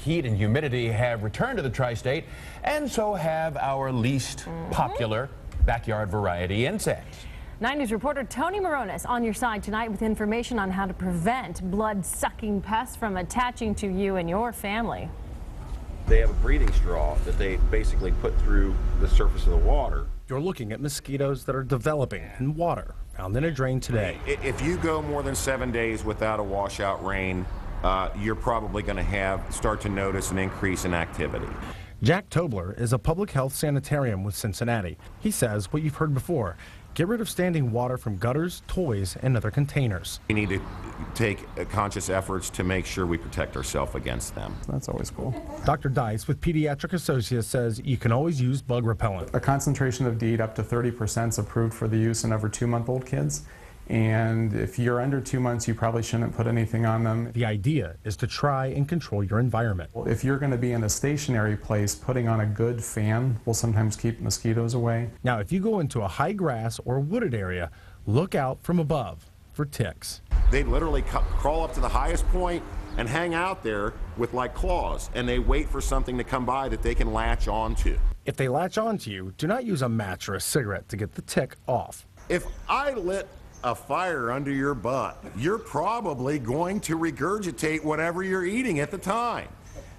Heat and humidity have returned to the tri-state, and so have our least popular backyard variety insects. 9 News reporter Tony Moronis on your side tonight with information on how to prevent blood-sucking pests from attaching to you and your family. They have a breathing straw that they basically put through the surface of the water. You're looking at mosquitoes that are developing in water found in a drain today. If you go more than 7 days without a washout rain, you're probably going to start to notice an increase in activity. Jack Tobler is a public health sanitarium with Cincinnati. He says what you've heard before. Get rid of standing water from gutters, toys, and other containers. We need to take conscious efforts to make sure we protect ourselves against them. That's always cool. Dr. Dice with Pediatric Associates says you can always use bug repellent. A concentration of DEET up to 30% is approved for the use in over 2-month-old kids. And if you're under 2 months, you probably shouldn't put anything on them. The idea is to try and control your environment. If you're going to be in a stationary place, putting on a good fan will sometimes keep mosquitoes away. Now, if you go into a high grass or wooded area, look out from above for ticks. They literally crawl up to the highest point and hang out there with like claws, and they wait for something to come by that they can latch onto. If they latch onto you, do not use a match or a cigarette to get the tick off. If I lit a fire under your butt, you're probably going to regurgitate whatever you're eating at the time.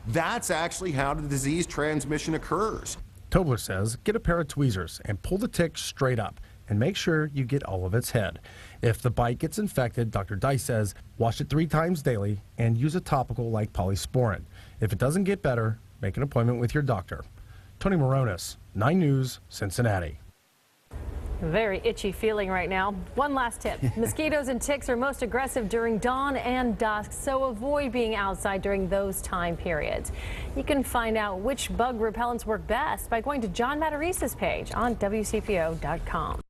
That's actually how the disease transmission occurs. Tobler says get a pair of tweezers and pull the tick straight up and make sure you get all of its head. If the bite gets infected, Dr. Dice says wash it 3 times daily and use a topical like polysporin. If it doesn't get better, make an appointment with your doctor. Tony Moronis, 9 News, Cincinnati. Very itchy feeling right now. One last tip. Mosquitoes and ticks are most aggressive during dawn and dusk, so avoid being outside during those time periods. You can find out which bug repellents work best by going to John Matarese's page on WCPO.com.